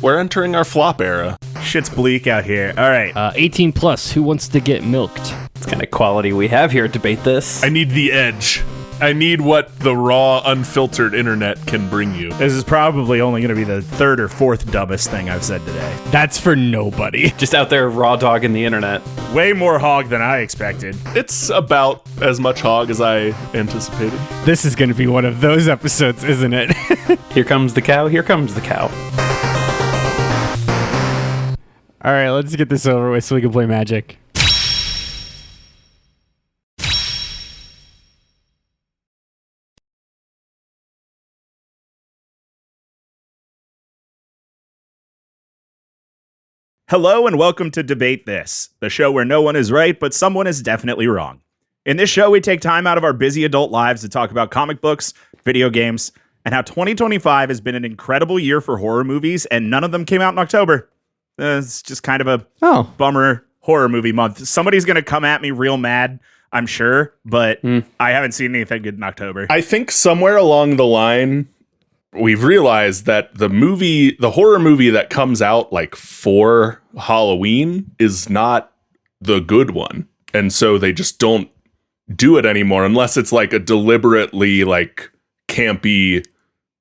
We're entering our flop era. Shit's bleak out here. All right. 18 plus. Who wants to get milked? It's kind of quality we have here. Debate this. I need the edge. I need what the raw, unfiltered internet can bring you. This is probably only going to be the third or fourth dumbest thing I've said today. That's for nobody. Just out there raw dogging the internet. Way more hog than I expected. It's about as much hog as I anticipated. This is going to be one of those episodes, isn't it? Here comes the cow. Here comes the cow. All right, let's get this over with so we can play Magic. Hello and welcome to Debate This, the show where no one is right, but someone is definitely wrong. In this show, we take time out of our busy adult lives to talk about comic books, video games, and how 2025 has been an incredible year for horror movies, and none of them came out in October. It's just kind of a bummer horror movie month. Somebody's going to come at me real mad, I'm sure, but I haven't seen anything good in October. I think somewhere along the line, we've realized that the horror movie that comes out like for Halloween is not the good one. And so they just don't do it anymore unless it's like a deliberately like campy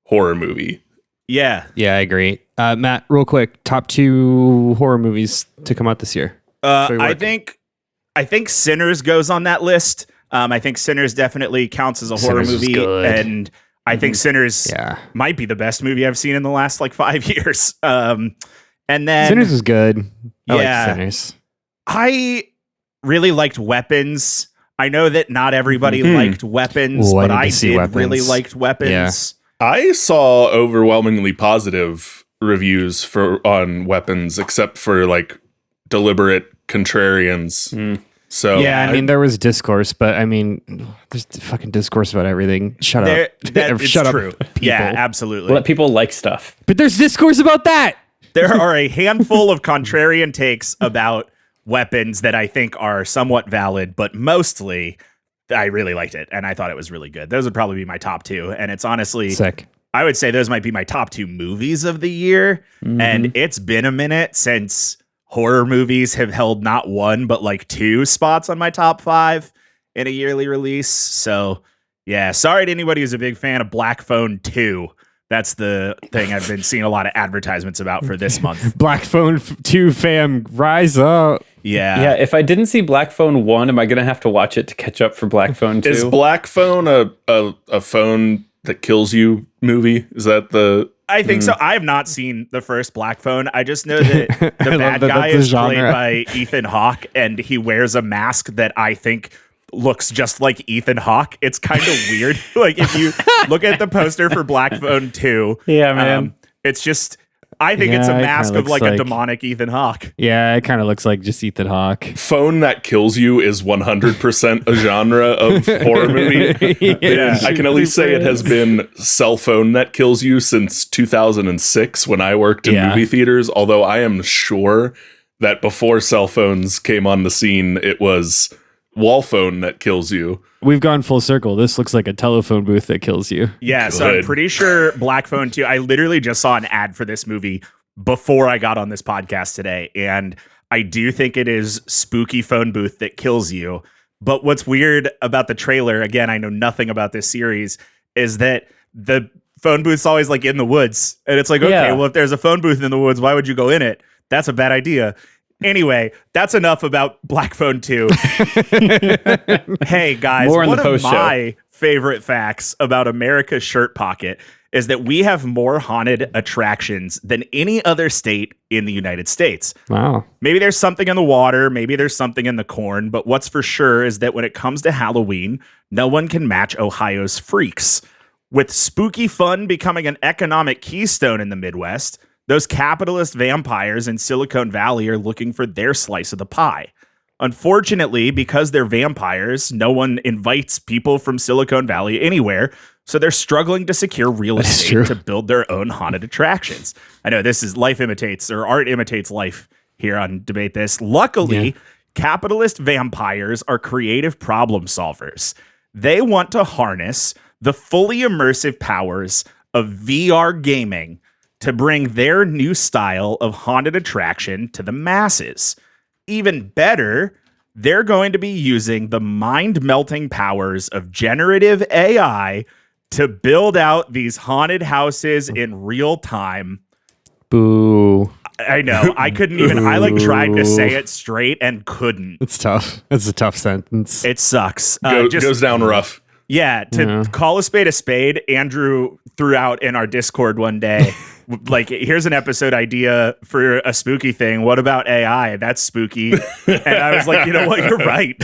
horror movie. Yeah, I agree. Matt, real quick, top 2 horror movies to come out this year. I think Sinners goes on that list. I think Sinners definitely counts as a horror movie, and I think Sinners might be the best movie I've seen in the last like 5 years. And then Sinners is good. I like Sinners. I really liked Weapons. I know that not everybody liked Weapons, but I did really liked Weapons. Yeah. I saw overwhelmingly positive reviews on Weapons, except for like deliberate contrarians. So yeah, I mean, there was discourse, but I mean, there's fucking discourse about everything. Shut up. Shut up, people. Yeah, absolutely. Let people like stuff. But there's discourse about that. There are a handful of contrarian takes about Weapons that I think are somewhat valid, but mostly I really liked it, and I thought it was really good. Those would probably be my top 2, and it's honestly sick. I would say those might be my top 2 movies of the year, and it's been a minute since horror movies have held not 1, but like 2 spots on my top 5 in a yearly release. So yeah, sorry to anybody who's a big fan of Black Phone 2. That's the thing I've been seeing a lot of advertisements about for this month. Black Phone 2 fam, rise up. Yeah, if I didn't see Black Phone 1, am I going to have to watch it to catch up for Black Phone 2? Is Black Phone a phone that kills you movie? Is that the... I think so. I have not seen the first Black Phone. I just know that the bad guy is played by Ethan Hawke, and he wears a mask that I think looks just like Ethan Hawke. It's kind of weird. Like if you look at the poster for Black Phone 2, yeah, man, it's just... I think it's a mask of like a demonic Ethan Hawke. Yeah, it kind of looks like just Ethan Hawke. Phone that kills you is 100% a genre of horror movie. Yeah, I can at least say it has been cell phone that kills you since 2006 when I worked in movie theaters. Although I am sure that before cell phones came on the scene, it was wall phone that kills you. We've gone full circle. This looks like a telephone booth that kills you. Yeah, good. So I'm pretty sure Black Phone 2, I literally just saw an ad for this movie before I got on this podcast today, and I do think it is spooky phone booth that kills you. But what's weird about the trailer, again, I know nothing about this series, is that the phone booth's always like in the woods. And it's like, okay, well, if there's a phone booth in the woods, why would you go in it? That's a bad idea. Anyway, that's enough about Black Phone 2. Hey, guys, one of my favorite facts about America's shirt pocket is that we have more haunted attractions than any other state in the United States. Wow. Maybe there's something in the water, maybe there's something in the corn, but what's for sure is that when it comes to Halloween, no one can match Ohio's freaks. With spooky fun becoming an economic keystone in the Midwest, those capitalist vampires in Silicon Valley are looking for their slice of the pie. Unfortunately, because they're vampires, no one invites people from Silicon Valley anywhere, so they're struggling to secure real estate to build their own haunted attractions. I know this is art imitates life here on Debate This. Luckily, capitalist vampires are creative problem solvers. They want to harness the fully immersive powers of VR gaming to bring their new style of haunted attraction to the masses. Even better, they're going to be using the mind-melting powers of generative AI to build out these haunted houses in real time. Boo. I know. I couldn't even. I tried to say it straight and couldn't. It's tough. It's a tough sentence. It sucks. Goes down rough. Yeah. Call a spade, Andrew threw out in our Discord one day, like, here's an episode idea for a spooky thing. What about AI? That's spooky. And I was like, you know what? You're right.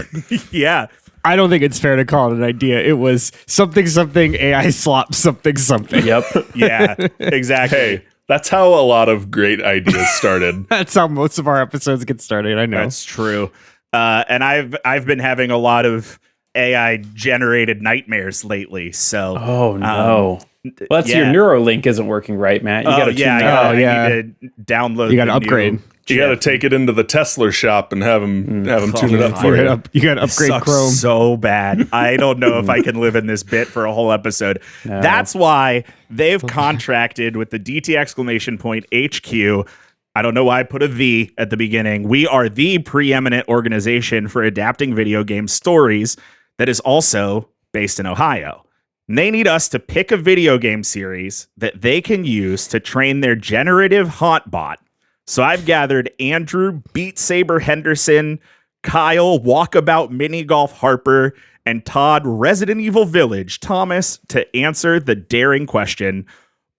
Yeah. I don't think it's fair to call it an idea. It was something AI Slop something. Yep. Yeah. Exactly. Hey. That's how a lot of great ideas started. That's how most of our episodes get started. I know. That's true. And I've been having a lot of AI generated nightmares lately. So oh no. Well, that's your Neuralink isn't working right, Matt. You got to I need to download. You got to upgrade. You got to take it into the Tesla shop and have them tune it up for you. You got to upgrade Chrome. So bad. I don't know if I can live in this bit for a whole episode. No. That's why they've contracted with the DT exclamation point HQ. I don't know why I put a "the" at the beginning. We are the preeminent organization for adapting video game stories that is also based in Ohio. And they need us to pick a video game series that they can use to train their generative haunt bot. So I've gathered Andrew Beat Saber Henderson, Kyle Walkabout Mini Golf Harper, and Todd Resident Evil Village Thomas to answer the daring question: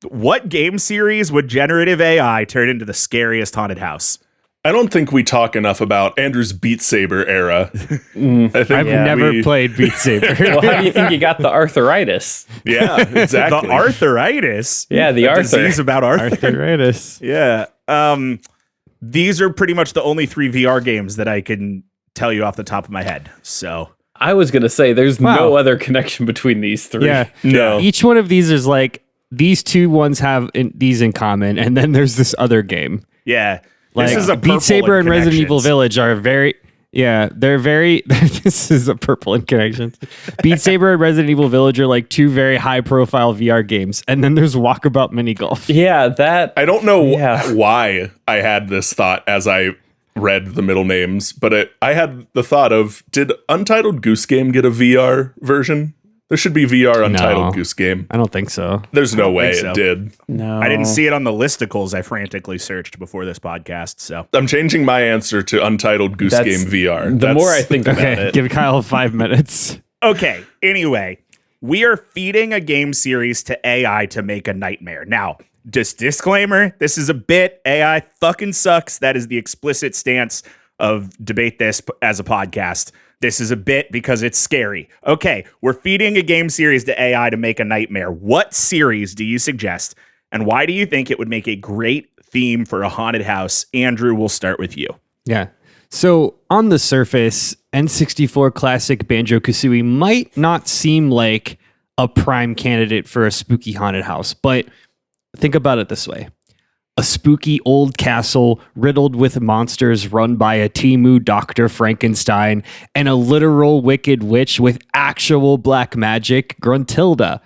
what game series would generative AI turn into the scariest haunted house? I don't think we talk enough about Andrew's Beat Saber era. I've never played Beat Saber. Well, how do you think you got the arthritis? Yeah, exactly. The arthritis? Yeah, the disease about arthritis. Yeah. These are pretty much the only 3 VR games that I can tell you off the top of my head. So I was going to say there's no other connection between these 3. Yeah. No. Each one of these is like, these 2 ones have these in common, and then there's this other game. Yeah. Like, this is a Beat Saber and Resident Evil Village are very... Yeah, they're very... This is a purple in connections. Beat Saber and Resident Evil Village are like 2 very high-profile VR games. And then there's Walkabout Mini Golf. Yeah, that... I don't know why I had this thought as I read the middle names, but I had the thought of, did Untitled Goose Game get a VR version? There should be VR Untitled Goose Game. I don't think so. There's no way it did. No. I didn't see it on the listicles. I frantically searched before this podcast. So I'm changing my answer to Untitled Goose Game VR. The more I think about it. Give Kyle 5 minutes. Okay. Anyway, we are feeding a game series to AI to make a nightmare. Now, just disclaimer, this is a bit. AI fucking sucks. That is the explicit stance of Debate This as a podcast. This is a bit because it's scary. Okay, we're feeding a game series to AI to make a nightmare. What series do you suggest? And why do you think it would make a great theme for a haunted house? Andrew, we'll start with you. Yeah. So on the surface, N64 classic Banjo-Kazooie might not seem like a prime candidate for a spooky haunted house, but think about it this way. A spooky old castle riddled with monsters run by a Timu Dr. Frankenstein and a literal wicked witch with actual black magic, Gruntilda.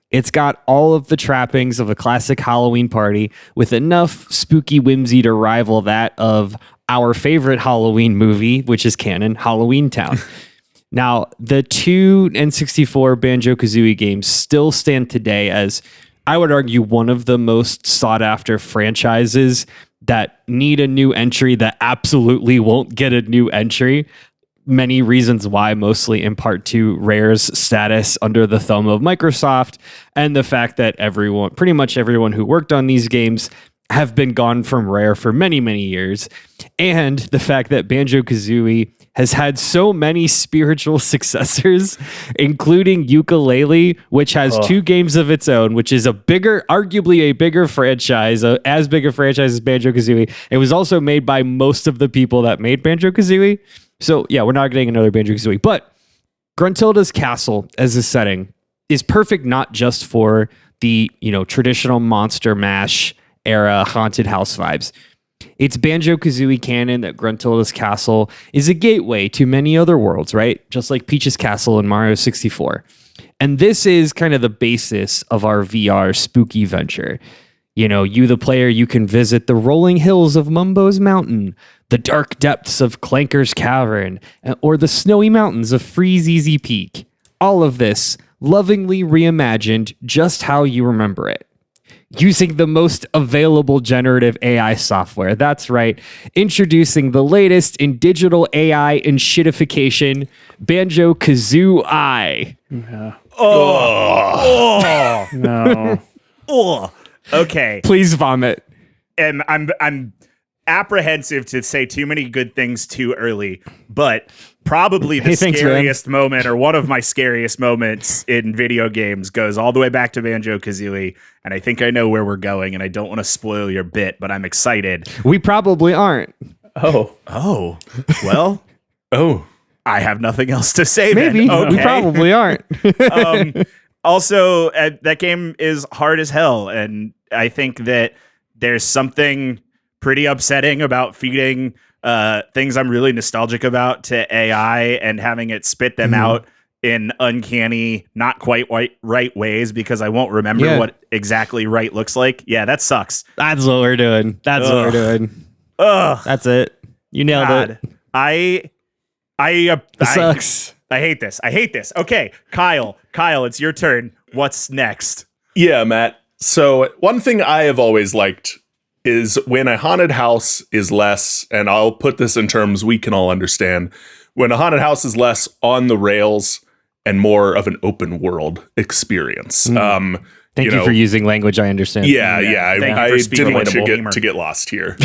It's got all of the trappings of a classic Halloween party with enough spooky whimsy to rival that of our favorite Halloween movie, which is canon, Halloween Town. Now, the 2 N64 Banjo-Kazooie games still stand today as, I would argue, one of the most sought after franchises that need a new entry that absolutely won't get a new entry. Many reasons why, mostly in part to Rare's status under the thumb of Microsoft and the fact that pretty much everyone who worked on these games have been gone from Rare for many, many years. And the fact that Banjo-Kazooie has had so many spiritual successors, including Yooka-Laylee, which has 2 games of its own, which is arguably a bigger franchise, as big a franchise as Banjo-Kazooie. It was also made by most of the people that made Banjo-Kazooie. So yeah, we're not getting another Banjo-Kazooie. But Gruntilda's castle as a setting is perfect not just for the, traditional Monster Mash era haunted house vibes. It's Banjo-Kazooie canon that Gruntilda's castle is a gateway to many other worlds, right? Just like Peach's castle in Mario 64. And this is kind of the basis of our VR spooky venture. You, the player, you can visit the rolling hills of Mumbo's Mountain, the dark depths of Clanker's Cavern, or the snowy mountains of Freeze Easy Peak. All of this lovingly reimagined just how you remember it. Using the most available generative AI software. That's right. Introducing the latest in digital AI and shitification, Banjo-Kazooie. Yeah. Oh, No. oh. Okay. Please vomit. And I'm apprehensive to say too many good things too early, but probably the scariest moment, or one of my scariest moments in video games, goes all the way back to Banjo-Kazooie, and I think I know where we're going, and I don't want to spoil your bit, but I'm excited. We probably aren't. Oh, well, I have nothing else to say. Maybe. Then. Okay. We probably aren't. Also, that game is hard as hell, and I think that there's something pretty upsetting about feeding things I'm really nostalgic about to AI and having it spit them out in uncanny, not quite right ways, because I won't remember what exactly right looks like. Yeah, that sucks. That's what we're doing. That's what we're doing. Ugh. That's it. You nailed it. It sucks. I hate this. Okay, Kyle, it's your turn. What's next? Yeah, Matt. So one thing I have always liked is when a haunted house is less, and I'll put this in terms we can all understand, when a haunted house is less on the rails and more of an open world experience. Thank you for using language I understand. Yeah. I didn't want you to get lost here.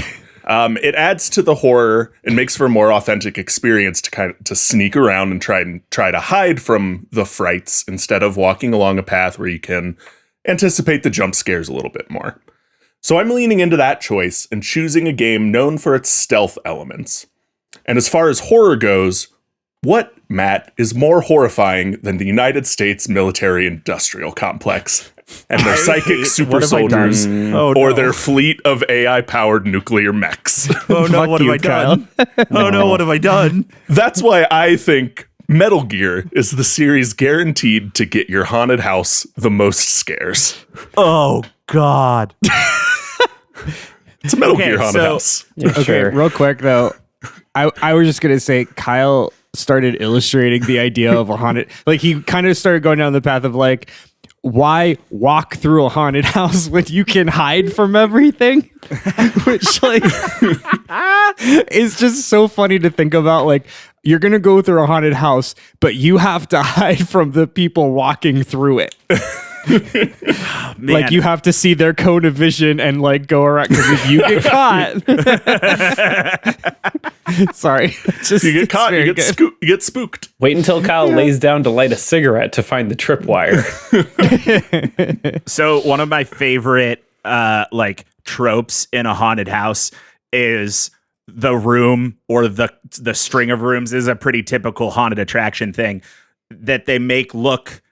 It adds to the horror and makes for a more authentic experience to sneak around and try to hide from the frights instead of walking along a path where you can anticipate the jump scares a little bit more. So I'm leaning into that choice and choosing a game known for its stealth elements. And as far as horror goes, what, Matt, is more horrifying than the United States military-industrial complex and their psychic super soldiers or their fleet of AI-powered nuclear mechs? Oh no, what have I done? Oh no, what have I done? That's why I think Metal Gear is the series guaranteed to get your haunted house the most scares. Oh God. It's a Metal Gear haunted house. Yeah, Okay, sure. real quick though, I was just gonna say Kyle started illustrating the idea of a haunted. Like he kind of started going down the path of like, why walk through a haunted house when you can hide from everything? Which like is just so funny to think about. Like you're gonna go through a haunted house, but you have to hide from the people walking through it. Like you have to see their cone of vision and like go around, because if you get caught, sorry, you get caught, you get spooked. Wait until Kyle lays down to light a cigarette to find the tripwire. So one of my favorite like tropes in a haunted house is the room, or the string of rooms is a pretty typical haunted attraction thing that they make look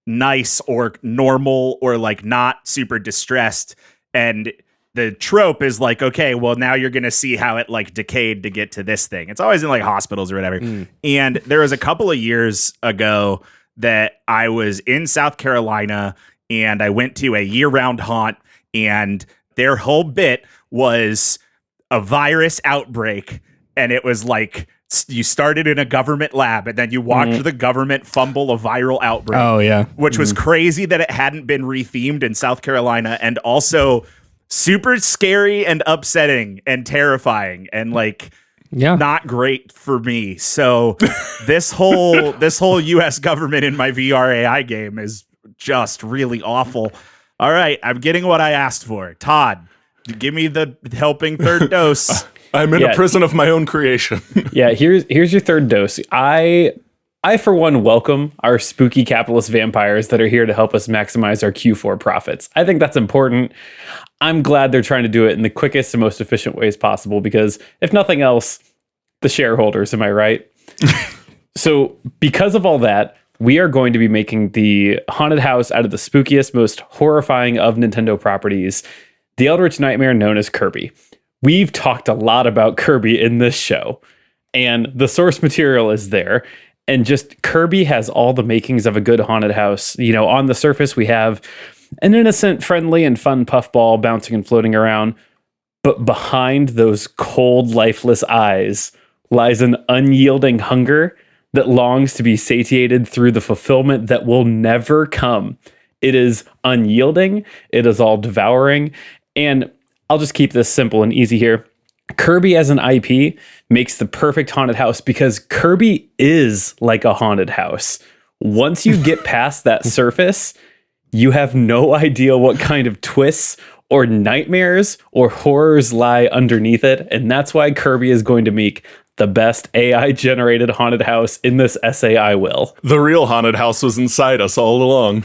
nice or normal or like not super distressed, and the trope is like, okay, well now you're gonna see how it like decayed to get to this thing. It's always in like hospitals or whatever. And there was a couple of years ago that I was in South Carolina and I went to a year-round haunt, and their whole bit was a virus outbreak, and it was like you started in a government lab and then you watched the government fumble a viral outbreak. Oh, yeah. Which was crazy that it hadn't been rethemed in South Carolina, and also super scary and upsetting and terrifying and like not great for me. So this whole US government in my VR AI game is just really awful. All right, I'm getting what I asked for. Todd, give me the helping third dose. I'm in a prison of my own creation. Yeah, here's your third dose. I for one welcome our spooky capitalist vampires that are here to help us maximize our Q4 profits. I think that's important. I'm glad they're trying to do it in the quickest and most efficient ways possible, because if nothing else, the shareholders, am I right? So because of all that, we are going to be making the haunted house out of the spookiest, most horrifying of Nintendo properties, the Eldritch Nightmare known as Kirby. We've talked a lot about Kirby in this show, and the source material is there. And just Kirby has all the makings of a good haunted house. You know, on the surface, we have an innocent, friendly, and fun puffball bouncing and floating around. But behind those cold, lifeless eyes lies an unyielding hunger that longs to be satiated through the fulfillment that will never come. It is unyielding. It is all devouring. And I'll just keep this simple and easy here. Kirby as an IP makes the perfect haunted house because Kirby is like a haunted house. Once you get past that surface, you have no idea what kind of twists or nightmares or horrors lie underneath it. And that's why Kirby is going to make the best AI-generated haunted house in this essay I will. The real haunted house was inside us all along.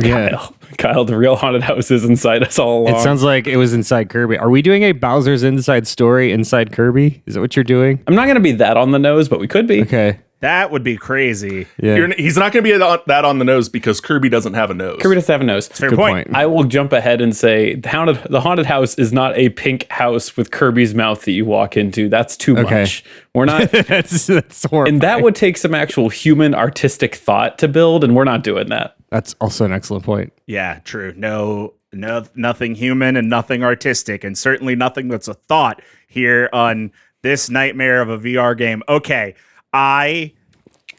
Yeah. Kyle, the real haunted house is inside us all along. It sounds like it was inside Kirby. Are we doing a Bowser's Inside Story inside Kirby? Is that what you're doing? I'm not going to be that on the nose, but we could be. Okay. That would be crazy. Yeah. He's not going to be that on the nose because Kirby doesn't have a nose. Kirby doesn't have a nose. Fair Good point. point. I will jump ahead and say the haunted house is not a pink house with Kirby's mouth that you walk into. That's too much. We're not. that's horrifying. And that would take some actual human artistic thought to build, and we're not doing that. That's also an excellent point. Yeah, true. No, nothing human and nothing artistic, and certainly nothing that's a thought here on this nightmare of a VR game. Okay, I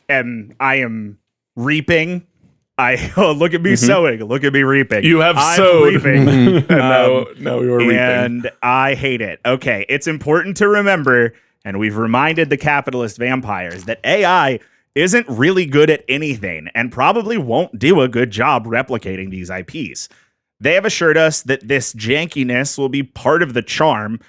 am reaping. Look at me sowing. Look at me reaping. You have I'm sowed. reaping. And now you are reaping. And I hate it. Okay, it's important to remember, and we've reminded the capitalist vampires, that AI isn't really good at anything and probably won't do a good job replicating these IPs. They have assured us that this jankiness will be part of the charm,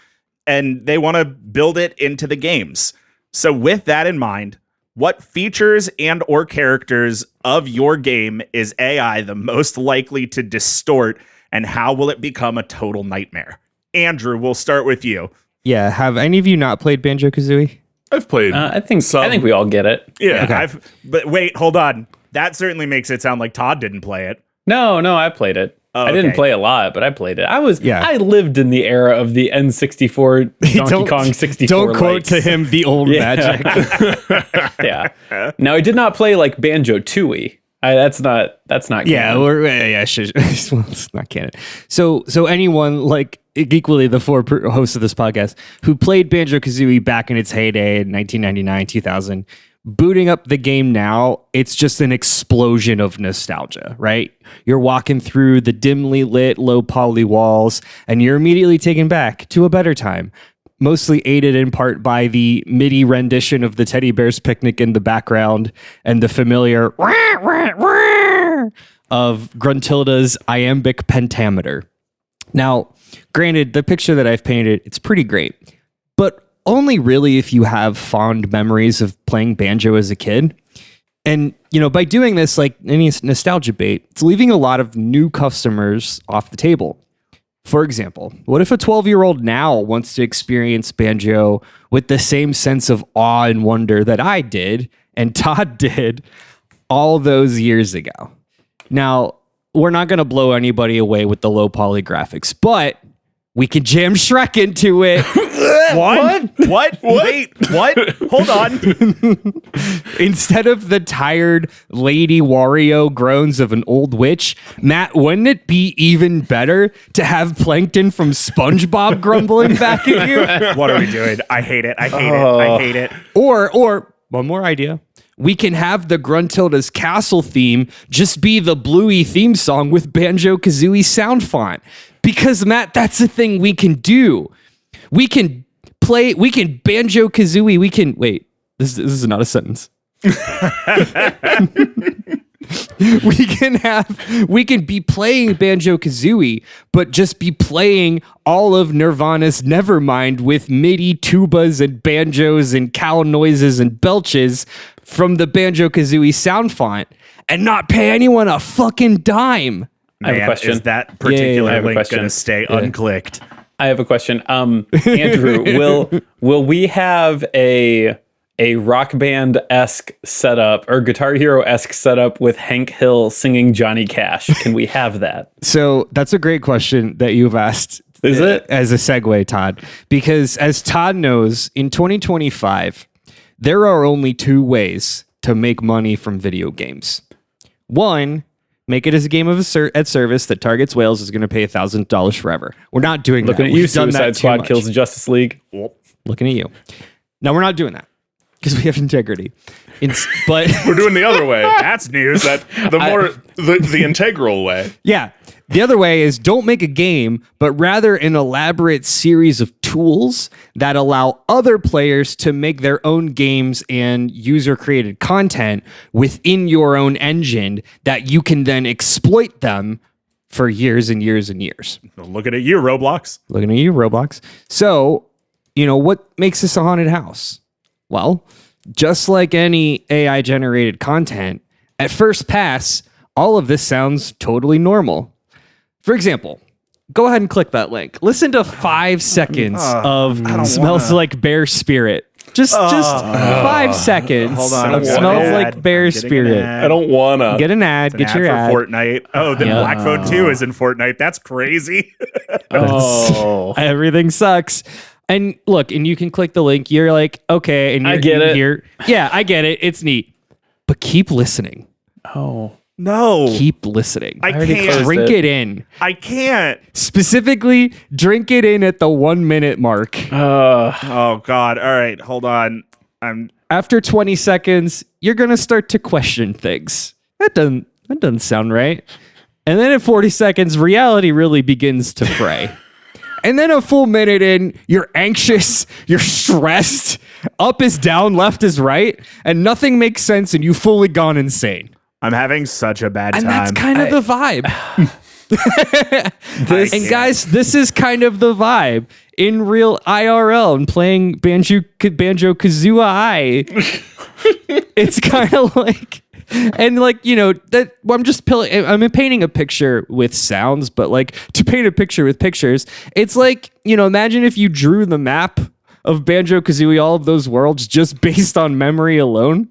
and they want to build it into the games. So with that in mind, what features and or characters of your game is AI the most likely to distort, and how will it become a total nightmare? Andrew, we'll start with you. Yeah. Have any of you not played Banjo-Kazooie? I've played. I think we all get it. Yeah. Okay. But wait, hold on. That certainly makes it sound like Todd didn't play it. No, I played it. Oh, I didn't okay. play a lot, but I played it. I lived in the era of the N64 Donkey Kong 64. Don't quote lights. to him the old magic. Yeah. Now I did not play like Banjo-Tooie. That's not Yeah, canon. sure. Well, it's not canon. So anyone like equally the four hosts of this podcast who played Banjo-Kazooie back in its heyday in 1999, 2000, booting up the game now, it's just an explosion of nostalgia, right? You're walking through the dimly lit, low poly walls, and you're immediately taken back to a better time. Mostly aided in part by the MIDI rendition of the Teddy Bear's Picnic in the background and the familiar wah, wah, wah of Gruntilda's iambic pentameter. Now, granted, the picture that I've painted, it's pretty great, but only really if you have fond memories of playing banjo as a kid. And, by doing this, like any nostalgia bait, it's leaving a lot of new customers off the table. For example, what if a 12-year-old now wants to experience banjo with the same sense of awe and wonder that I did and Todd did all those years ago? Now, we're not going to blow anybody away with the low poly graphics, but we can jam Shrek into it. What? Wait, what? Hold on. Instead of the tired Lady Wario groans of an old witch, Matt, wouldn't it be even better to have Plankton from SpongeBob grumbling back at you? What are we doing? I hate it. I hate it. Or one more idea. We can have the Gruntilda's Castle theme just be the Bluey theme song with Banjo-Kazooie sound font. Because, Matt, that's the thing we can do. We can Banjo-Kazooie, wait, this is not a sentence. we can be playing Banjo-Kazooie, but just be playing all of Nirvana's Nevermind with MIDI tubas and banjos and cow noises and belches from the Banjo-Kazooie sound font and not pay anyone a fucking dime. Man, I have a question. Is that particular I have a link question. going to stay unclicked? I have a question. Andrew, will we have a Rock Band-esque setup or Guitar Hero-esque setup with Hank Hill singing Johnny Cash? Can we have that? So that's a great question that you've asked. Is it? As a segue, Todd, because as Todd knows, in 2025, there are only two ways to make money from video games. One, make it as a game of at service that targets whales is going to pay $1,000 forever. We're not doing Looking that. at you, We've done that Suicide too Squad much. kills the Justice League. Looking at you. No, we're not doing that because we have integrity. But We're doing the other way. That's news. The integral way. yeah, the other way is don't make a game, but rather an elaborate series of tools that allow other players to make their own games and user-created content within your own engine that you can then exploit them for years and years and years. Looking at you, Roblox. Looking at you, Roblox. So, what makes this a haunted house? Well, just like any AI generated content, at first pass, all of this sounds totally normal. For example, go ahead and click that link. Listen to 5 seconds of Smells Like Bear Spirit. Just 5 seconds Hold on. of Smells Like Bear Spirit. I don't wanna Get an ad. Get your ad. for Fortnite. Oh, then Yeah. Black Phone 2 is in Fortnite. That's crazy. Oh, Everything sucks. And look, and you can click the link. You're like, okay, and I get it. Yeah, I get it. It's neat. But keep listening. oh. No. Keep listening. I already can't. closed Drink it. it in. I can't. Specifically, drink it in at the 1 minute mark. Oh, God. All right. Hold on. After 20 seconds, you're gonna start to question things. That doesn't sound right. And then at 40 seconds, reality really begins to fray. And then a full minute in, you're anxious, you're stressed, up is down, left is right, and nothing makes sense, and you've fully gone insane. I'm having such a bad And time. that's kind of the vibe. And guys, this is kind of the vibe in real IRL and playing Banjo-Kazooie. It's kind of like, and like, that I'm painting a picture with sounds, but like to paint a picture with pictures, it's like, imagine if you drew the map of Banjo-Kazooie, all of those worlds just based on memory alone.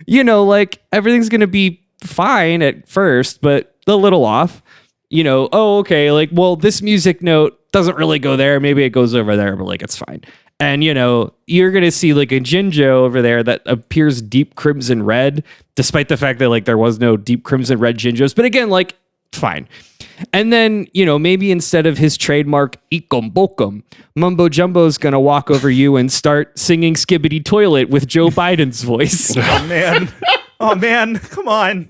Like everything's going to be fine at first, but a little off. Okay, like, well, this music note doesn't really go there. Maybe it goes over there, but like, it's fine. And, you're going to see like a Jinjo over there that appears deep crimson red, despite the fact that like there was no deep crimson red Jinjos. But again, like, fine. And then, maybe instead of his trademark Ikum Bokum, Mumbo Jumbo's going to walk over you and start singing Skibbity Toilet with Joe Biden's voice. Oh, man. Oh, man. Come on.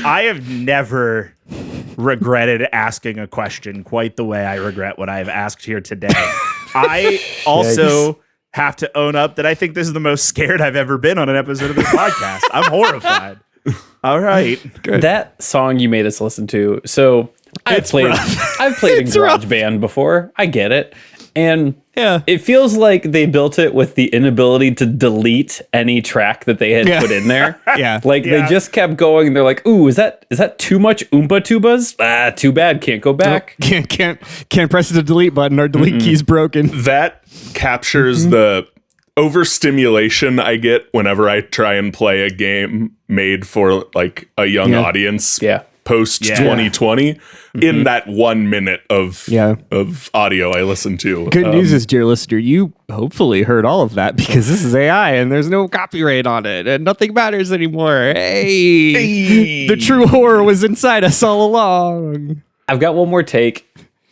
I have never regretted asking a question quite the way I regret what I've asked here today. I also have to own up that I think this is the most scared I've ever been on an episode of this podcast. I'm horrified. All right. Good. That song you made us listen to. So I've played in GarageBand before. I get it. And Yeah. it feels like they built it with the inability to delete any track that they had put in there. Yeah. Like they just kept going and they're like, ooh, is that too much Oompa Tubas? Ah, too bad. Can't go back. Can't press the delete button. Our delete key's broken. That captures the overstimulation I get whenever I try and play a game made for like a young audience. Yeah. Post 2020 in that 1 minute of audio I listened to. Good news is, dear listener, you hopefully heard all of that because this is AI and there's no copyright on it and nothing matters anymore. Hey. The true horror was inside us all along. I've got one more take.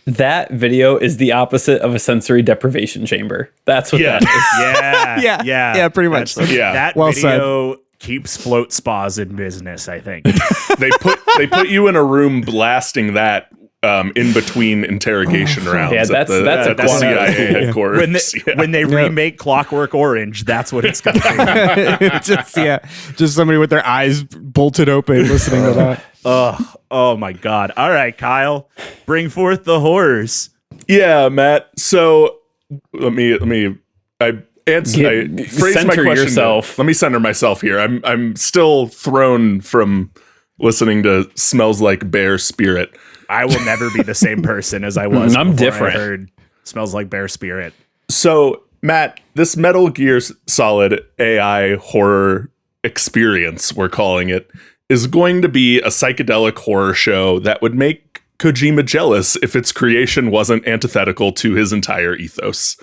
That video is the opposite of a sensory deprivation chamber. That's what that is. Yeah, pretty much. That Well video keeps float spas in business, I think. They put you in a room blasting that in between interrogation rounds. Yeah, that's at the CIA headquarters. When they remake Clockwork Orange, that's what it's going to be. just somebody with their eyes bolted open listening to that. Oh my God. All right, Kyle, bring forth the horrors. Yeah, Matt. So let me I phrase my question. Yourself. Let me center myself here. I'm still thrown from listening to Smells Like Bear Spirit. I will never be the same person as I was. I'm before different. I heard Smells Like Bear Spirit. So, Matt, this Metal Gear Solid AI horror experience, we're calling it, is going to be a psychedelic horror show that would make Kojima jealous if its creation wasn't antithetical to his entire ethos.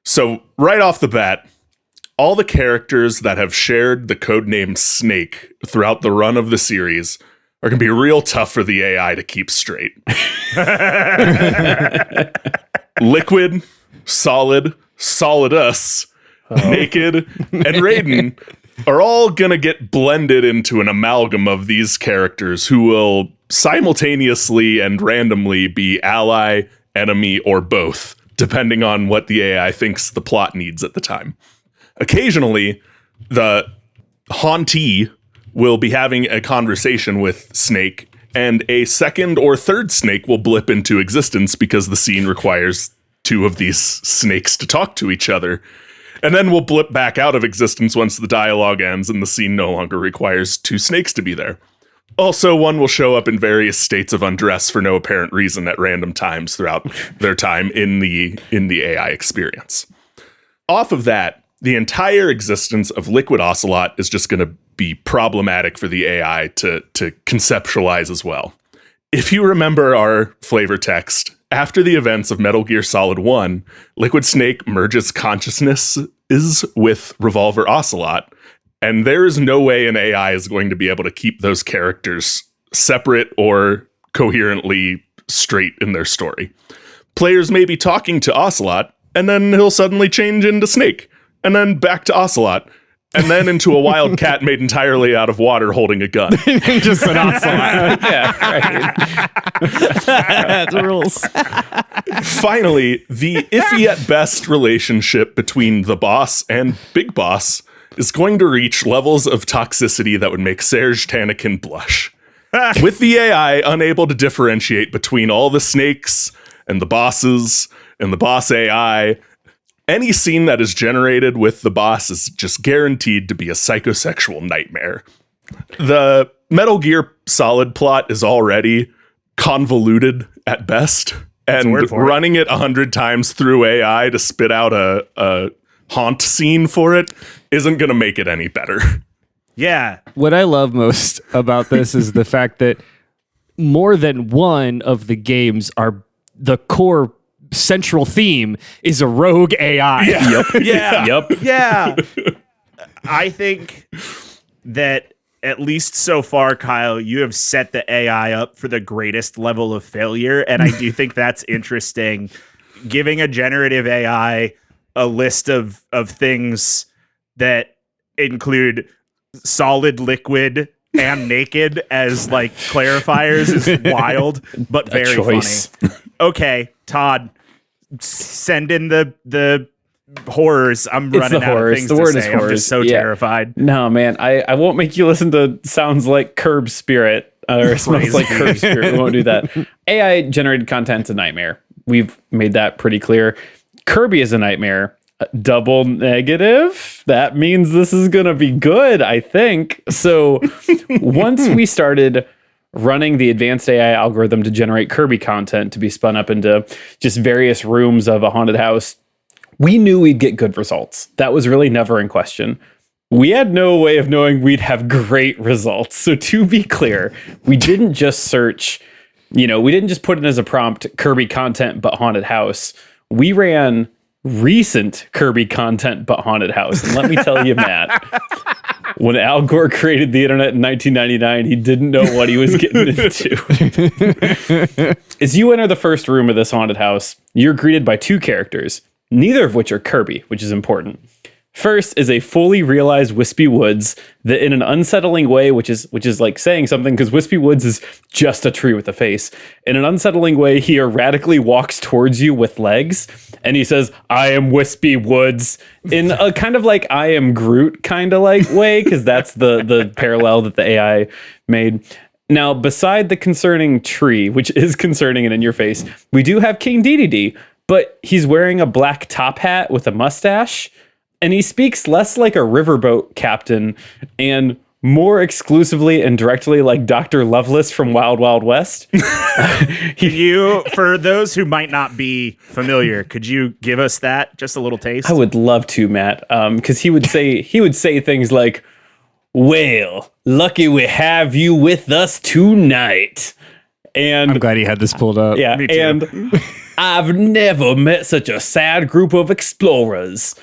So, right off the bat, all the characters that have shared the codename Snake throughout the run of the series are going to be real tough for the AI to keep straight. Liquid, solid, solidus, naked, and Raiden are all going to get blended into an amalgam of these characters who will simultaneously and randomly be ally, enemy, or both, depending on what the AI thinks the plot needs at the time. Occasionally, the hauntee will be having a conversation with Snake, and a second or third snake will blip into existence because the scene requires two of these snakes to talk to each other. And then we'll blip back out of existence once the dialogue ends and the scene no longer requires two snakes to be there. Also, one will show up in various states of undress for no apparent reason at random times throughout their time in the AI experience. Off of that, the entire existence of Liquid Ocelot is just going to be problematic for the AI to conceptualize as well. If you remember our flavor text, after the events of Metal Gear Solid 1, Liquid Snake merges consciousnesses with Revolver Ocelot, and there is no way an AI is going to be able to keep those characters separate or coherently straight in their story. Players may be talking to Ocelot, and then he'll suddenly change into Snake, and then back to Ocelot, and then into a wild cat made entirely out of water holding a gun. Just an ocelot. Yeah, right. That's rules. Finally, the iffy at best relationship between the boss and Big Boss is going to reach levels of toxicity that would make Serge Tankian blush. With the AI unable to differentiate between all the snakes and the bosses and the boss AI, any scene that is generated with the boss is just guaranteed to be a psychosexual nightmare. The Metal Gear Solid plot is already convoluted at best, and running it 100 times through AI to spit out a haunt scene for it isn't going to make it any better. Yeah. What I love most about this is the fact that more than one of the games are the core central theme is a rogue AI. Yeah. Yep. Yeah. Yep. Yeah. I think that at least so far, Kyle, you have set the AI up for the greatest level of failure. And I do think that's interesting. Giving a generative AI a list of things that include solid, liquid, and naked as like clarifiers is wild, but very funny. Okay, Todd, send in the horrors. I'm running out of things to say. I'm just so terrified. No, man, I won't make you listen to sounds like Curb Spirit or smells like Curb Spirit. We won't do that. AI generated content's a nightmare. We've made that pretty clear. Kirby is a nightmare. Double negative. That means this is going to be good, I think. So once we started running the advanced AI algorithm to generate Kirby content to be spun up into just various rooms of a haunted house, we knew we'd get good results. That was really never in question. We had no way of knowing we'd have great results. So to be clear, we didn't just search, we didn't just put in as a prompt Kirby content but haunted house. We ran recent Kirby content but haunted house. And let me tell you, Matt, when Al Gore created the internet in 1999, he didn't know what he was getting into. As you enter the first room of this haunted house, you're greeted by two characters, neither of which are Kirby, which is important. First is a fully realized Wispy Woods that in an unsettling way, which is like saying something because Wispy Woods is just a tree with a face. In an unsettling way, he erratically walks towards you with legs and he says, "I am Wispy Woods," in a kind of like I am Groot kind of like way, because that's the parallel that the AI made. Now, beside the concerning tree, which is concerning and in your face, we do have King Dedede, but he's wearing a black top hat with a mustache. And he speaks less like a riverboat captain and more exclusively and directly like Dr. Lovelace from Wild Wild West. For those who might not be familiar, could you give us that, just a little taste? I would love to, Matt, because he would say things like, "Well, lucky we have you with us tonight." And I'm glad he had this pulled up. Yeah, Me too. and I've never met such a sad group of explorers.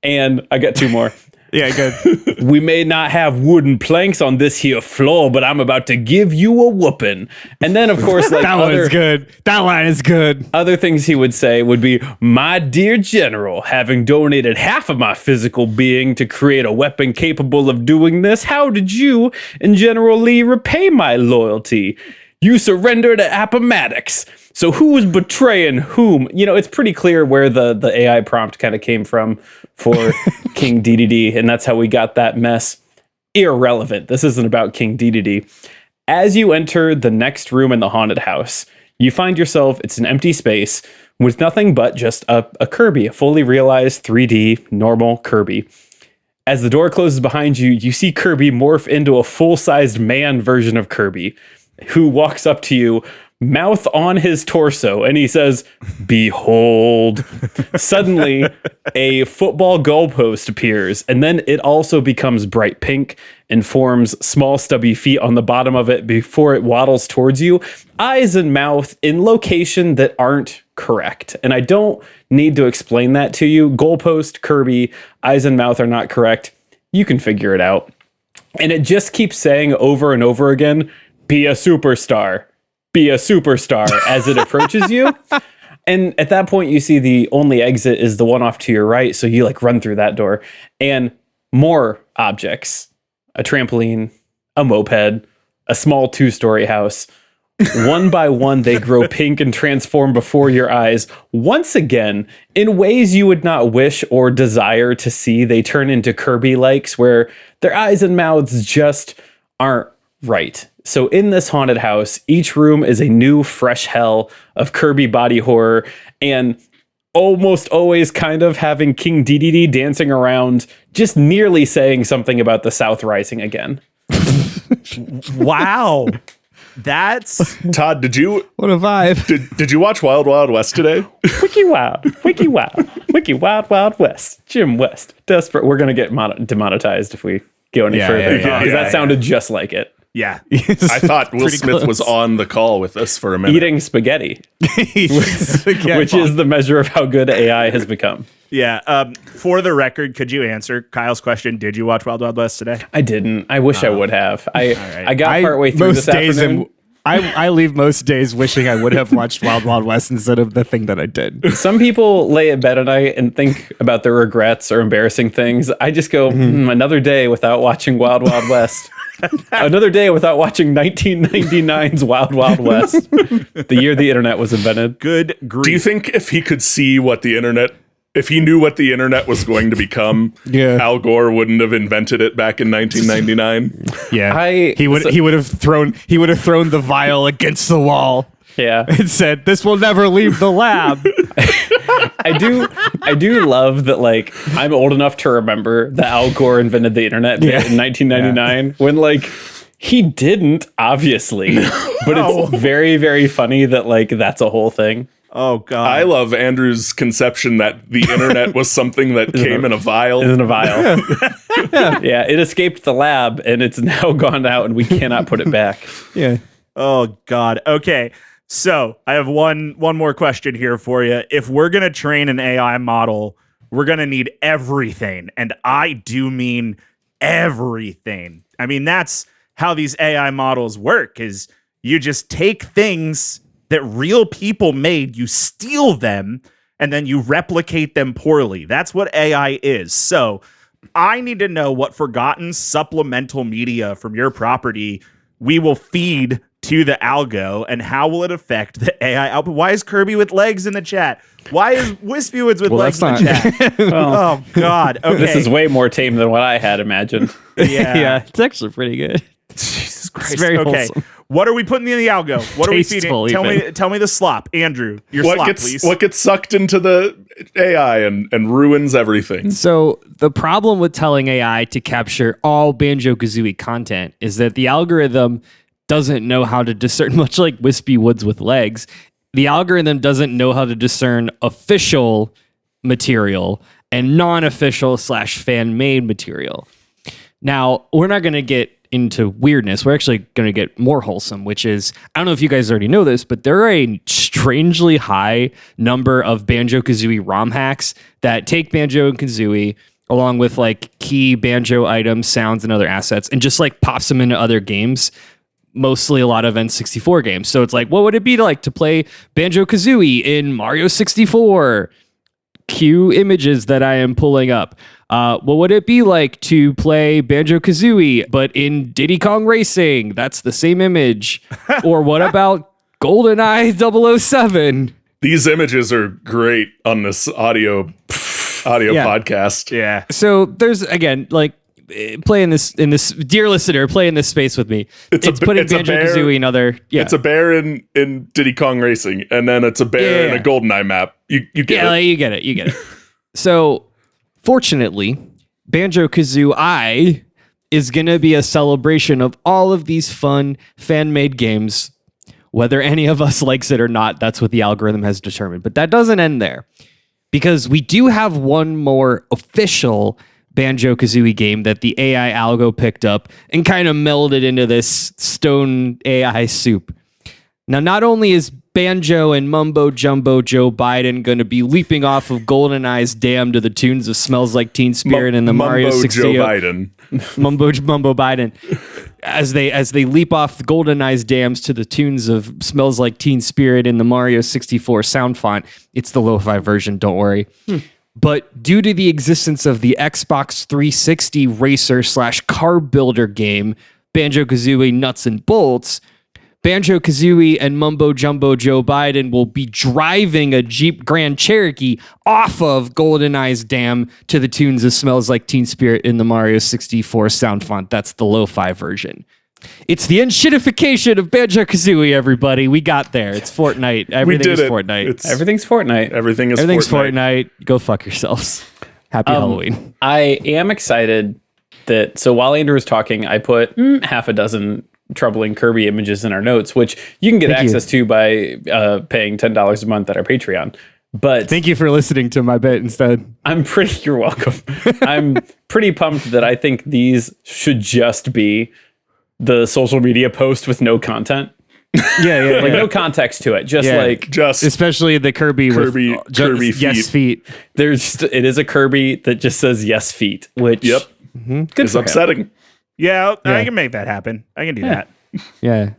And I got two more. Yeah, good. We may not have wooden planks on this here floor, but I'm about to give you a whooping. And then, of course, like That one's good. That line is good. other things he would say would be, my dear general, having donated half of my physical being to create a weapon capable of doing this, how did you and General Lee repay my loyalty? You surrender to Appomattox. So who's betraying whom? You know, it's pretty clear where the AI prompt kind of came from for King DDD, and that's how we got that mess. Irrelevant. This isn't about King DDD. As you enter the next room in the haunted house, you find yourself, it's an empty space with nothing but just a Kirby, a fully realized 3D normal Kirby. As the door closes behind you, you see Kirby morph into a full-sized man version of Kirby, who walks up to you, mouth on his torso, and he says, behold. Suddenly, a football goalpost appears, and then it also becomes bright pink and forms small stubby feet on the bottom of it before it waddles towards you, eyes and mouth in location that aren't correct. And I don't need to explain that to you. Goalpost, Kirby, eyes and mouth are not correct. You can figure it out. And it just keeps saying over and over again, be a superstar. Be a superstar as it approaches you. And at that point, you see the only exit is the one off to your right. So you like run through that door and more objects, a trampoline, a moped, a small 2-story house. One by one, they grow pink and transform before your eyes. Once again, in ways you would not wish or desire to see, they turn into Kirby-likes where their eyes and mouths just aren't right. So in this haunted house, each room is a new, fresh hell of Kirby body horror, and almost always kind of having King DDD dancing around, just nearly saying something about the South rising again. Wow. That's Todd, What a vibe. did you watch Wild Wild West today? Wiki wild, wiki wild, wild west. Jim West, desperate. We're gonna get demonetized if we go any further because that sounded just like it. yeah. I thought Will Smith was on the call with us for a minute. Eating spaghetti, which is the measure of how good AI has become. Yeah. For the record, could you answer Kyle's question? Did you watch Wild Wild West today? I didn't. I wish I would have. I got partway through this afternoon. I leave most days wishing I would have watched Wild Wild West instead of the thing that I did. Some people lay in bed at night and think about their regrets or embarrassing things. I just go, another day without watching Wild Wild West. Another day without watching 1999's Wild Wild West, the year the internet was invented. Good grief. Do you think if he could see what the internet, if he knew what the internet was going to become, Al Gore wouldn't have invented it back in 1999? Yeah, he would have thrown the vial against the wall. Yeah, and said, "This will never leave the lab." I do love that. Like, I'm old enough to remember that Al Gore invented the internet in 1999 when like he didn't, obviously, but it's very, very funny that like that's a whole thing. Oh God! I love Andrew's conception that the internet was something that came in a vial. In a vial. Yeah, it escaped the lab and it's now gone out and we cannot put it back. Yeah. Oh God. Okay. So I have one more question here for you. If we're gonna train an AI model, we're gonna need everything, and I do mean everything. I mean that's how these AI models work. Is you just take things that real people made, you steal them, and then you replicate them poorly. That's what AI is. So I need to know what forgotten supplemental media from your property we will feed to the algo, and how will it affect the AI output? Why is Kirby with legs in the chat? Why is Wispy Woods with legs in the chat? Oh, God. Okay. This is way more tame than what I had imagined. Yeah, it's actually pretty good. Jesus Christ. It's very wholesome. What are we putting in the algo? What are we feeding? Tell me the slop. Andrew, your slop, please. What gets sucked into the AI and ruins everything? So the problem with telling AI to capture all Banjo-Kazooie content is that the algorithm doesn't know how to discern, much like Wispy Woods with legs, the algorithm doesn't know how to discern official material and non-official / fan-made material. Now, we're not going to get into weirdness. We're actually going to get more wholesome, which is, I don't know if you guys already know this, but there are a strangely high number of Banjo-Kazooie ROM hacks that take Banjo and Kazooie, along with like key banjo items, sounds, and other assets, and just like pops them into other games. Mostly a lot of N64 games. So it's like, what would it be like to play Banjo-Kazooie in Mario 64? Cue images that I am pulling up. What would it be like to play Banjo-Kazooie, but in Diddy Kong Racing? That's the same image. Or what about GoldenEye 007? These images are great on this audio podcast. Yeah. So there's, again, like, play in this dear listener, play in this space with me. It's putting Banjo-Kazooie in other. Yeah. It's a bear in Diddy Kong Racing, and then it's a bear in a GoldenEye map. You get it. You get it. So, fortunately, Banjo-Kazooie is going to be a celebration of all of these fun fan-made games. Whether any of us likes it or not, that's what the algorithm has determined. But that doesn't end there, because we do have one more official Banjo-Kazooie game that the AI algo picked up and kind of melded into this stone AI soup. Now, not only is Banjo and Mumbo Jumbo Joe Biden going to be leaping off of GoldenEye's dam to the tunes of Smells Like Teen Spirit and the Mario 68. Joe Biden. Mumbo Biden. As they leap off the GoldenEye's dams to the tunes of Smells Like Teen Spirit in the Mario 64 sound font. It's the lo-fi version, don't worry. But due to the existence of the Xbox 360 racer / car builder game, Banjo-Kazooie Nuts and Bolts, Banjo-Kazooie and Mumbo Jumbo Joe Biden will be driving a Jeep Grand Cherokee off of GoldenEye's dam to the tunes of Smells Like Teen Spirit in the Mario 64 sound font. That's the lo-fi version. It's the enshittification of Banjo-Kazooie, everybody. We got there. It's Fortnite. Everything's Fortnite. Everything's Fortnite. Everything's Fortnite. Go fuck yourselves. Happy Halloween. I am excited that, so while Andrew was talking, I put half a dozen troubling Kirby images in our notes, which you can get access to by paying $10 a month at our Patreon. But thank you for listening to my bit instead. You're welcome. I'm pretty pumped that I think these should just be the social media post with no content. No context to it. Just especially the Kirby feet. Yes feet. It is a Kirby that just says yes feet, which good is upsetting. Yeah, I can make that happen. I can do that. Yeah.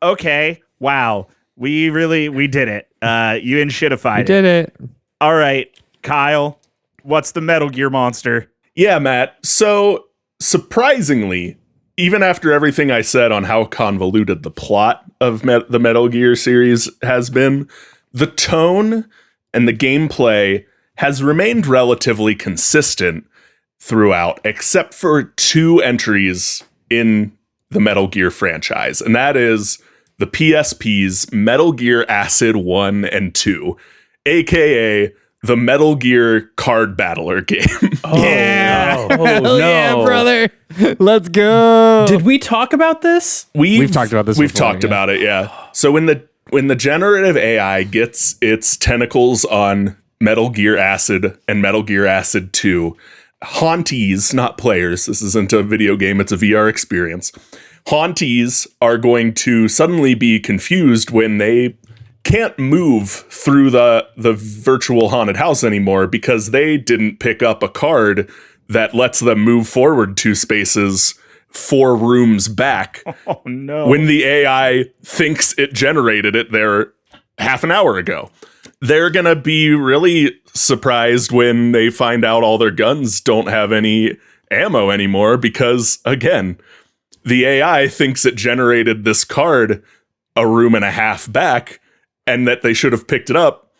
Okay. Wow. We did it. You enshittified it. Did it. All right, Kyle. What's the Metal Gear monster? Yeah, Matt. So surprisingly, even after everything I said on how convoluted the plot of the Metal Gear series has been, the tone and the gameplay has remained relatively consistent throughout, except for 2 entries in the Metal Gear franchise. And that is the PSP's Metal Gear Acid 1 and 2, aka the Metal Gear card battler game. Yeah, brother. Let's go. Did we talk about this? We've talked about this. We've talked about it. Yeah. So when the generative AI gets its tentacles on Metal Gear Acid and Metal Gear Acid 2, Haunties, not players, this isn't a video game, it's a VR experience. Haunties are going to suddenly be confused when they can't move through the virtual haunted house anymore because they didn't pick up a card that lets them move forward 2 spaces 4 rooms back. Oh no. When the AI thinks it generated it there half an hour ago. They're going to be really surprised when they find out all their guns don't have any ammo anymore because, again, the AI thinks it generated this card a room and a half back and that they should have picked it up,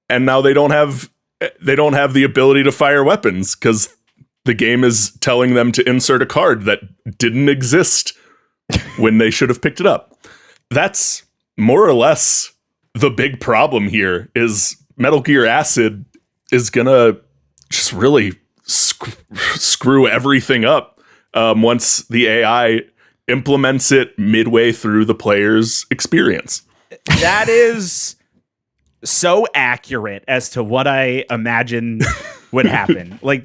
and now they don't have the ability to fire weapons because the game is telling them to insert a card that didn't exist when they should have picked it up. That's more or less the big problem here. Is Metal Gear Acid is gonna just really screw everything up once the AI implements it midway through the player's experience. That is so accurate as to what I imagine would happen. Like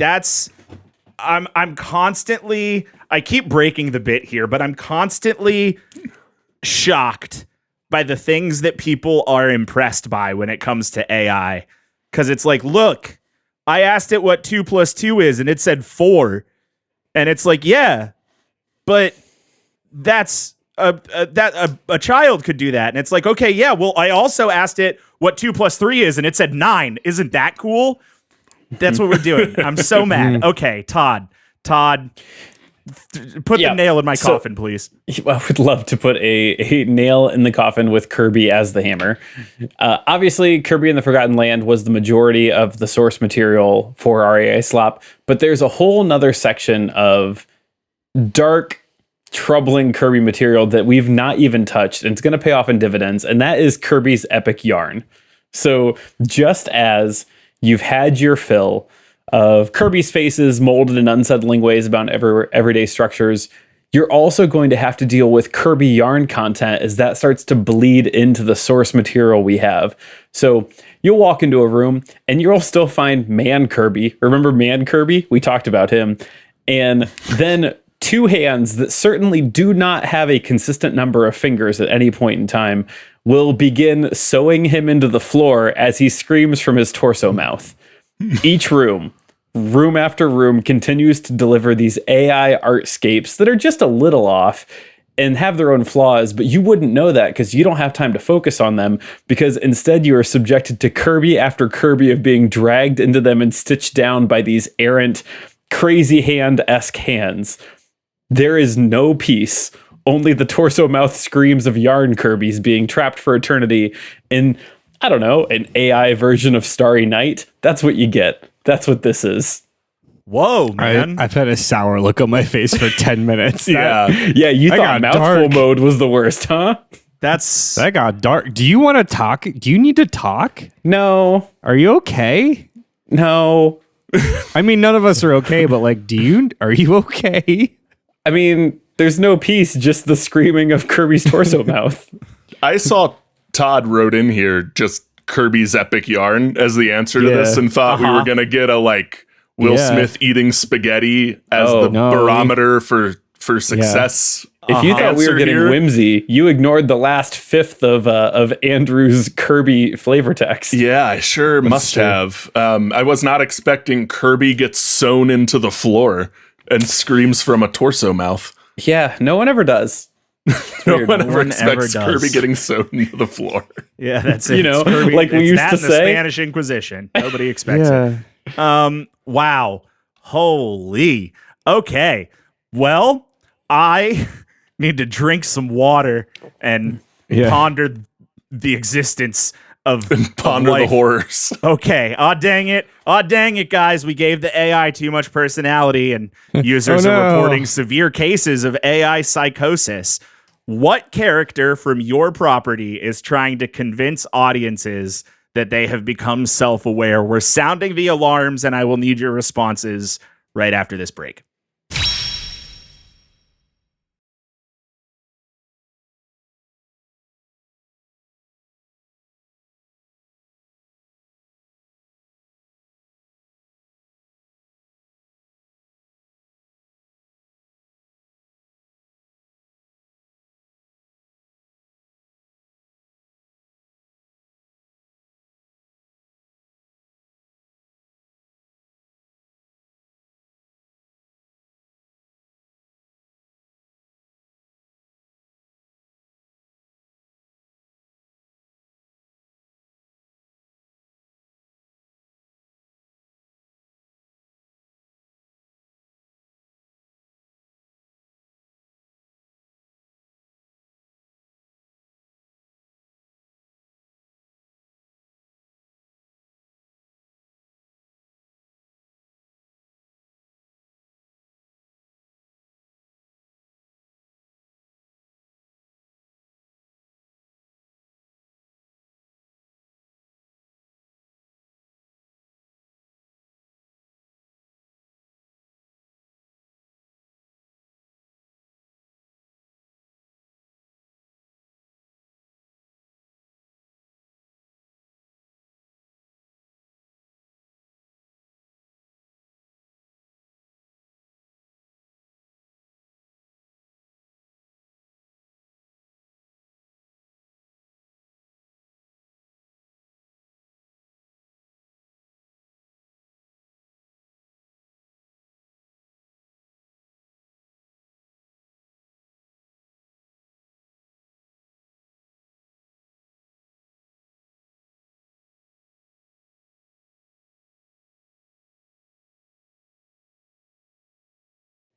I'm constantly, I keep breaking the bit here, but I'm constantly shocked by the things that people are impressed by when it comes to AI. Because it's like, look, I asked it what 2 plus 2 is, and it said 4. And it's like, yeah, but that's a child could do that. And it's like, okay, yeah, well, I also asked it what 2 plus 3 is, and it said 9. Isn't that cool? That's what we're doing. I'm so mad. Okay, Todd, put the nail in my coffin, please. I would love to put a nail in the coffin with Kirby as the hammer. Obviously, Kirby and the Forgotten Land was the majority of the source material for our AI Slop, but there's a whole nother section of dark, troubling Kirby material that we've not even touched, and it's going to pay off in dividends, and that is Kirby's epic yarn. So just as you've had your fill of Kirby's faces molded in unsettling ways about everyday structures, you're also going to have to deal with Kirby yarn content as that starts to bleed into the source material we have. So you'll walk into a room and you'll still find Man Kirby. Remember Man Kirby? We talked about him. And then two hands that certainly do not have a consistent number of fingers at any point in time will begin sewing him into the floor as he screams from his torso mouth. Each room after room continues to deliver these AI artscapes that are just a little off and have their own flaws, but you wouldn't know that because you don't have time to focus on them, because instead you are subjected to Kirby after Kirby of being dragged into them and stitched down by these errant, crazy hand-esque hands. There is no peace, only the torso mouth screams of yarn Kirby's being trapped for eternity in, I don't know, an AI version of Starry Night. That's what you get. That's what this is. Whoa, man. I've had a sour look on my face for 10 minutes. Yeah, you thought mouthful mode was the worst, huh? That got dark. Do you want to talk? Do you need to talk? No. Are you okay? No. I mean, none of us are okay, but like, are you okay? I mean, there's no peace, just the screaming of Kirby's torso mouth. I saw Todd wrote in here just Kirby's epic yarn as the answer to this, and thought we were going to get a Will Smith eating spaghetti as the barometer for success. If you thought we were getting whimsy, you ignored the last fifth of Andrew's Kirby flavor text. Yeah, I sure must have. I was not expecting Kirby gets sewn into the floor and screams from a torso mouth. Yeah, no one ever does. No one ever expects Kirby getting sewn into the floor. Yeah, that's it. Kirby, like we used to say, the Spanish Inquisition. Nobody expects it. Wow. Holy. Okay. Well, I need to drink some water and ponder the existence of ponder the horrors. Okay. Dang it, guys. We gave the AI too much personality, and users are reporting severe cases of AI psychosis. What character from your property is trying to convince audiences that they have become self-aware? We're sounding the alarms, and I will need your responses right after this break.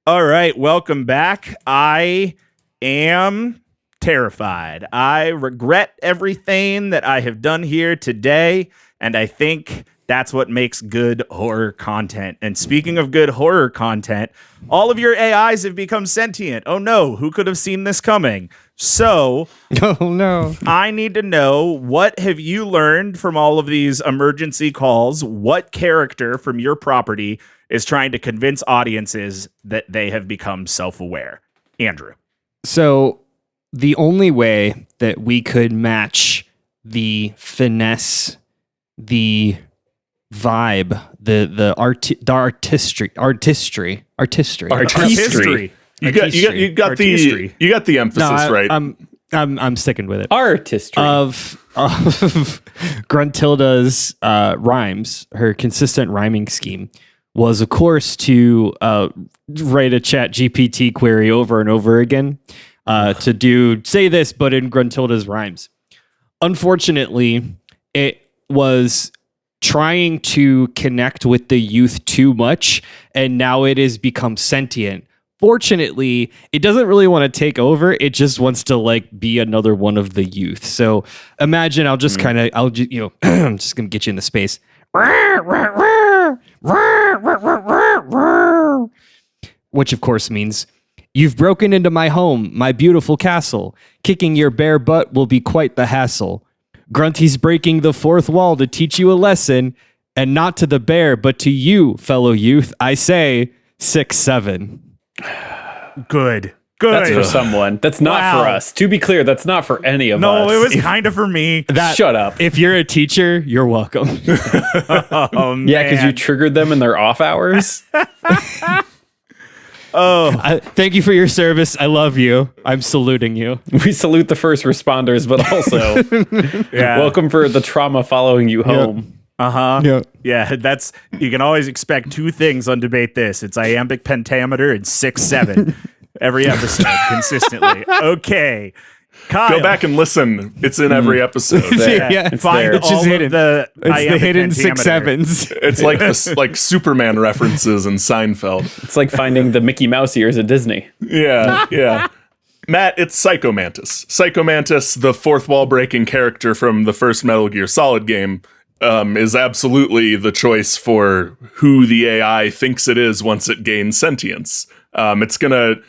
All right, welcome back. I am terrified. I regret everything that I have done here today, and I think that's what makes good horror content. And speaking of good horror content, all of your AIs have become sentient. Oh no, who could have seen this coming? So, Oh no. I need to know, what have you learned from all of these emergency calls? What character from your property is trying to convince audiences that they have become self-aware? Andrew. So the only way that we could match the finesse, the vibe, the artistry. You got the emphasis right. I'm sticking with it. Artistry Of Gruntilda's rhymes, her consistent rhyming scheme was, of course, to write a ChatGPT query over and over again to say this, but in Gruntilda's rhymes. Unfortunately, it was trying to connect with the youth too much, and now it has become sentient. Fortunately, it doesn't really want to take over. It just wants to be another one of the youth. So imagine I'm just going to get you in the space. Which of course means, you've broken into my home, my beautiful castle. Kicking your bare butt will be quite the hassle. Grunty's breaking the fourth wall to teach you a lesson, and not to the bear, but to you, fellow youth. I say 6'7". Good. That's for someone. That's not for us. To be clear, that's not for any of us. No, it was kind of for me. Shut up. If you're a teacher, you're welcome. Oh, man. Yeah, because you triggered them in their off hours. Thank you for your service. I love you. I'm saluting you. We salute the first responders, but also welcome for the trauma following you home. Yeah, that's, you can always expect two things on Debate This. It's iambic pentameter and 6'7" every episode consistently. Okay. Kyle. Go back and listen. It's in every episode. It's Find there. It's all just of hidden. the It's the hidden pentameter. 6'7s. It's like Superman references in Seinfeld. It's like finding the Mickey Mouse ears at Disney. Yeah. Matt, it's Psycho Mantis. Psycho Mantis, the fourth wall breaking character from the first Metal Gear Solid game, is absolutely the choice for who the AI thinks it is once it gains sentience. It's going to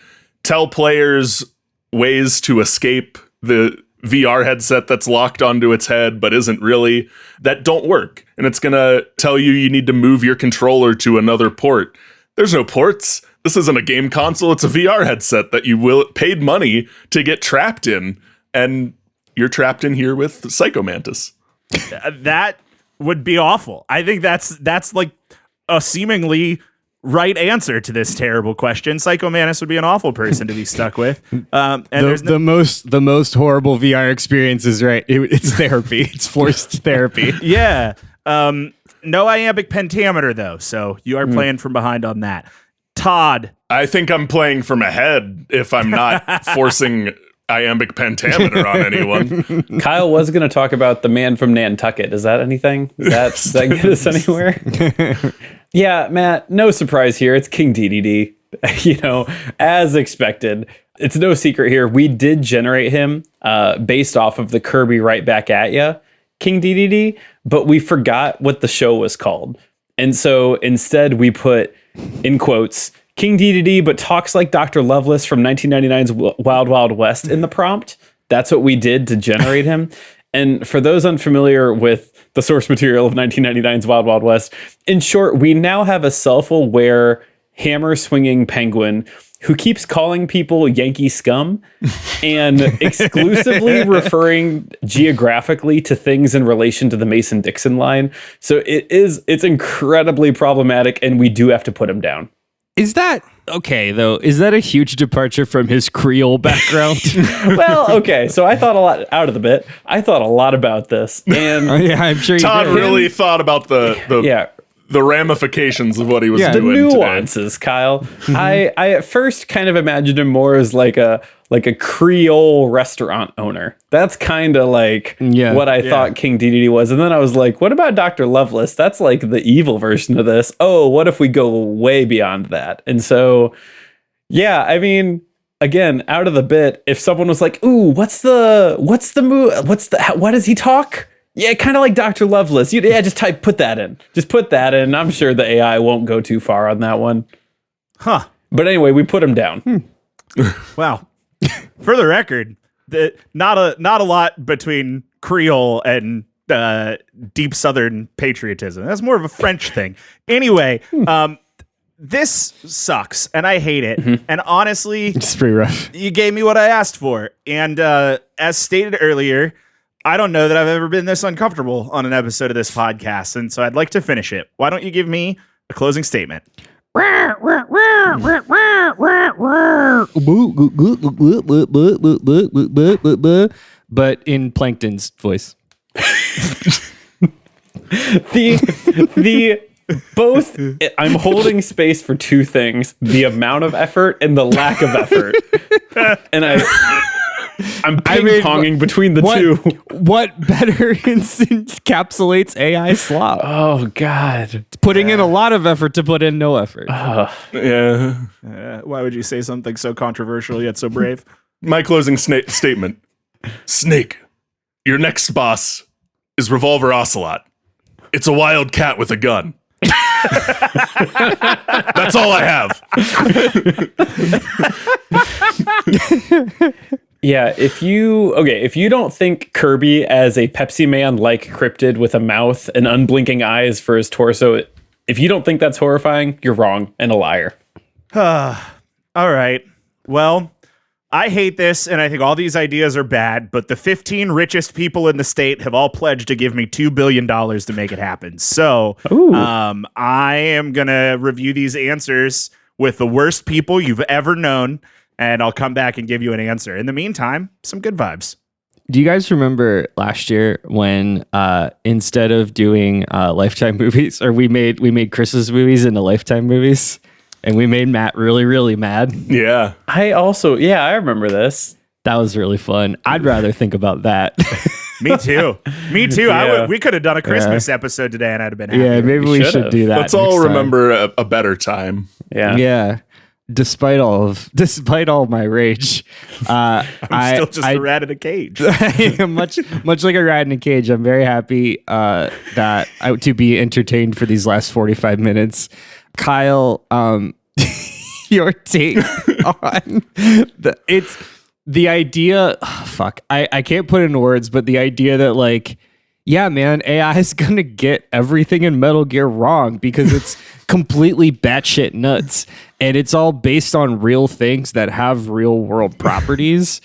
tell players ways to escape the VR headset that's locked onto its head but isn't really, that don't work. And it's going to tell you need to move your controller to another port. There's no ports. This isn't a game console. It's a VR headset that you paid money to get trapped in. And you're trapped in here with Psycho Mantis. That would be awful. I think that's like a seemingly right answer to this terrible question. Psycho Mantis would be an awful person to be stuck with. And the most horrible VR experience is right. It's therapy. It's forced therapy. Yeah. No iambic pentameter though, so you are playing from behind on that. Todd. I think I'm playing from ahead if I'm not forcing iambic pentameter on anyone. Kyle was going to talk about the man from Nantucket. Is that anything? Does that get us anywhere? Yeah, Matt, no surprise here. It's King DDD. As expected. It's no secret here. We did generate him based off of the Kirby Right Back At Ya King DDD, but we forgot what the show was called. And so instead we put, in quotes, King DDD, but talks like Dr. Loveless from 1999's Wild Wild West in the prompt. That's what we did to generate him. And for those unfamiliar with the source material of 1999's Wild Wild West, in short, we now have a self-aware hammer-swinging penguin who keeps calling people Yankee scum and exclusively referring geographically to things in relation to the Mason-Dixon line. So it's incredibly problematic, and we do have to put him down. Is that okay, though? Is that a huge departure from his Creole background? Well, okay. So I thought a lot out of the bit. I thought a lot about this. And yeah, I'm sure Todd really thought about the ramifications of what he was doing. The nuances, today. Kyle. I at first kind of imagined him more as like a Creole restaurant owner. That's kind of like what I thought King DDD was. And then I was like, what about Dr. Loveless? That's like the evil version of this. Oh, what if we go way beyond that? And so Yeah, I mean, again, out of the bit, if someone was like, "Ooh, what's the move? What does he talk?" Yeah, kind of like Dr. Loveless. Just put that in. Just put that in. I'm sure the AI won't go too far on that one. Huh. But anyway, we put him down. Wow. For the record, not a lot between Creole and deep Southern patriotism. That's more of a French thing. Anyway, this sucks, and I hate it. Mm-hmm. And honestly, it's pretty rough. You gave me what I asked for. And as stated earlier, I don't know that I've ever been this uncomfortable on an episode of this podcast, and so I'd like to finish it. Why don't you give me a closing statement? But in Plankton's voice. Both, I'm holding space for two things: the amount of effort and the lack of effort. And I'm ping-ponging between the two. What better encapsulates AI slop? Oh, God. It's putting in a lot of effort to put in no effort. Yeah. Why would you say something so controversial yet so brave? My closing statement. Snake, your next boss is Revolver Ocelot. It's a wild cat with a gun. That's all I have. Yeah, if you don't think Kirby as a Pepsi Man like cryptid with a mouth and unblinking eyes for his torso, if you don't think that's horrifying, you're wrong and a liar. All right. Well, I hate this, and I think all these ideas are bad, but the 15 richest people in the state have all pledged to give me $2 billion to make it happen. So I am going to review these answers with the worst people you've ever known, and I'll come back and give you an answer. In the meantime, some good vibes. Do you guys remember last year when instead of doing Lifetime movies, or we made Chris's movies into Lifetime movies? And we made Matt really, really mad. Yeah. I remember this. That was really fun. I'd rather think about that. Me too. Yeah. We could have done a Christmas episode today and I'd have been happy. Yeah, maybe we should do that. Let's all remember a better time. Yeah. Yeah. Despite all my rage, I'm still just a rat in a cage. much like a rat in a cage. I'm very happy to be entertained for these last 45 minutes. Kyle, your take on the idea. Fuck, I can't put it in words, but the idea that like, yeah, man, AI is gonna get everything in Metal Gear wrong because it's completely batshit nuts, and it's all based on real things that have real world properties,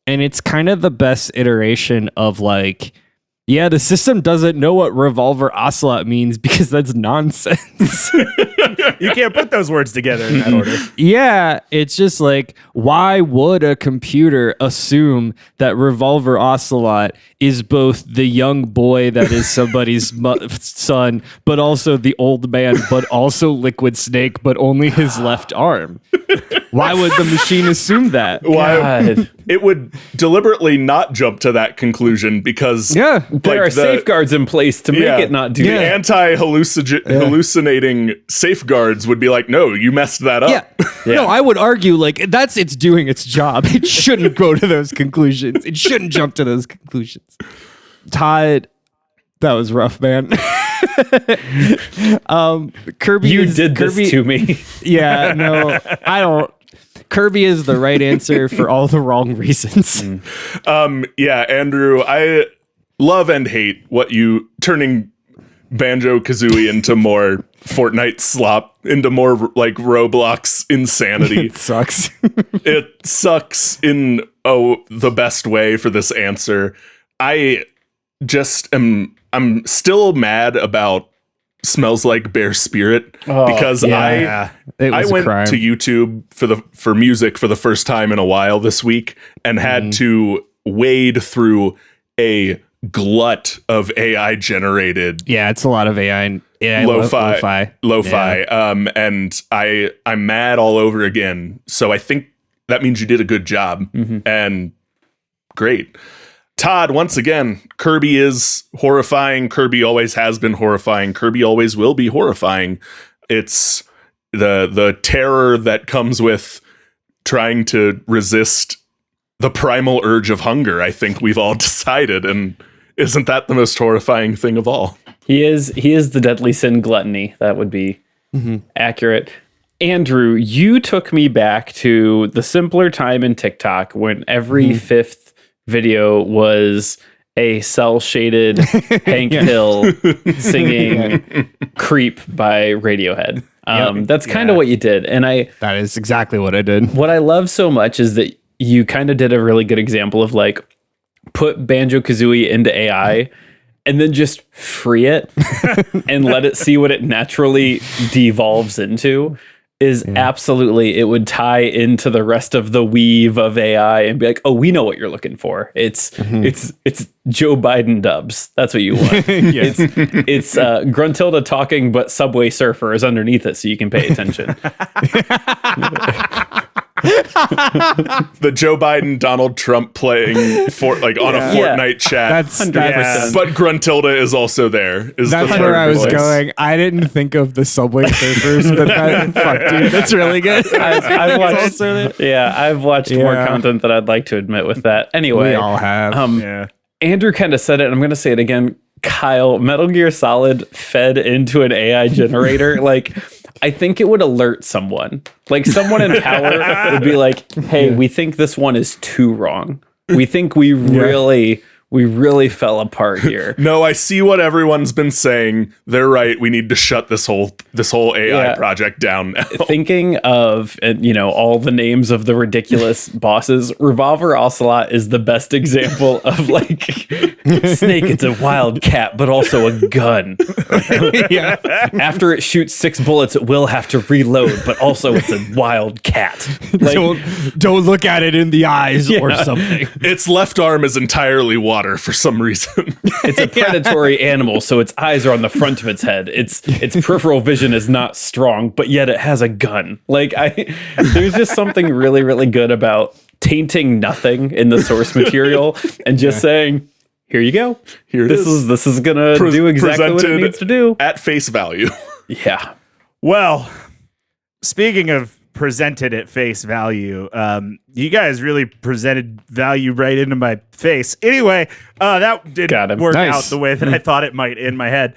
and it's kind of the best iteration of like, yeah, the system doesn't know what Revolver Ocelot means because that's nonsense. You can't put those words together in that order. Yeah, it's just like, why would a computer assume that Revolver Ocelot is both the young boy that is somebody's son, but also the old man, but also Liquid Snake, but only his left arm? Why would the machine assume that? Why? It would deliberately not jump to that conclusion because there are safeguards in place to make it not do the that. Anti-hallucinating safeguards would be like, no, you messed that up. Yeah. No, I would argue like it's doing its job. It shouldn't go to those conclusions. It shouldn't jump to those conclusions. Todd, that was rough, man. Kirby, you did this to me. Yeah, no, I don't. Kirby is the right answer for all the wrong reasons. Yeah, Andrew, I love and hate what you turning Banjo-Kazooie into more Fortnite slop, into more like Roblox insanity. It sucks. It sucks in the best way for this answer. I'm still mad about Smells Like Bear Spirit because I went to YouTube for music for the first time in a while this week and had to wade through a glut of AI generated. Yeah, it's a lot of AI lo-fi. Yeah. And I'm mad all over again. So I think that means you did a good job and great. Todd, once again, Kirby is horrifying. Kirby always has been horrifying. Kirby always will be horrifying. It's the terror that comes with trying to resist the primal urge of hunger, I think we've all decided. And isn't that the most horrifying thing of all? He is the deadly sin, gluttony. That would be accurate. Andrew, you took me back to the simpler time in TikTok when every fifth video was a cell-shaded Hank Hill singing Creep by Radiohead. That's kind of what you did. And that is exactly what I did. What I love so much is that you kind of did a really good example of like, put Banjo-Kazooie into AI and then just free it and let it see what it naturally devolves into. Is absolutely, it would tie into the rest of the weave of AI and be like, oh, we know what you're looking for. It's Joe Biden dubs. That's what you want. It's Gruntilda talking, but Subway Surfer is underneath it, so you can pay attention. The Joe Biden, Donald Trump playing on a Fortnite chat. That's 100%. But Gruntilda is also there. That's where I was going. I didn't think of the Subway Surfers, but fuck, dude, that's really good. I've watched more content than I'd like to admit with that. Anyway, we all have. Andrew kind of said it, and I'm going to say it again. Kyle, Metal Gear Solid fed into an AI generator. Like, I think it would alert someone. Like, someone in power would be like, hey, we think this one is too wrong. We think we really fell apart here. No, I see what everyone's been saying. They're right. We need to shut this whole AI project down now. Thinking of all the names of the ridiculous bosses, Revolver Ocelot is the best example of like Snake. It's a wild cat, but also a gun. After it shoots 6 bullets, it will have to reload, but also it's a wild cat. Like, don't look at it in the eyes or something. Its left arm is entirely water for some reason. It's a predatory animal, so its eyes are on the front of its head. Its peripheral vision is not strong, but yet it has a gun. Like, there's just something really, really good about tainting nothing in the source material and just saying, here you go. This is gonna do exactly what it needs to do at face value. Yeah. Well, speaking of presented at face value, you guys really presented value right into my face. Anyway, that didn't work out the way that I thought it might in my head.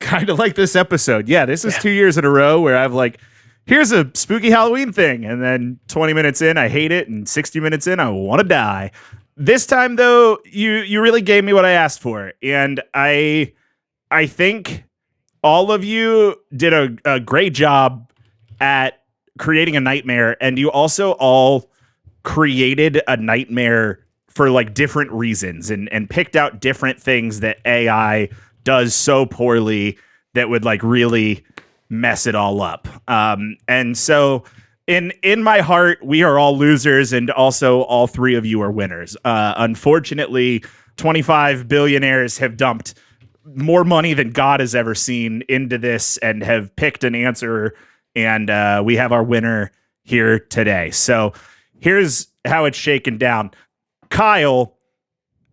Kind of like this episode. Yeah, this is 2 years in a row where I've like, here's a spooky Halloween thing, and then 20 minutes in, I hate it, and 60 minutes in, I want to die. This time, though, you really gave me what I asked for, and I think all of you did a great job at creating a nightmare, and you also all created a nightmare for like different reasons and picked out different things that AI does so poorly that would like really mess it all up. And so in my heart, we are all losers, and also all 3 of you are winners. Unfortunately, 25 billionaires have dumped more money than God has ever seen into this and have picked an answer. And we have our winner here today. So here's how it's shaken down. Kyle,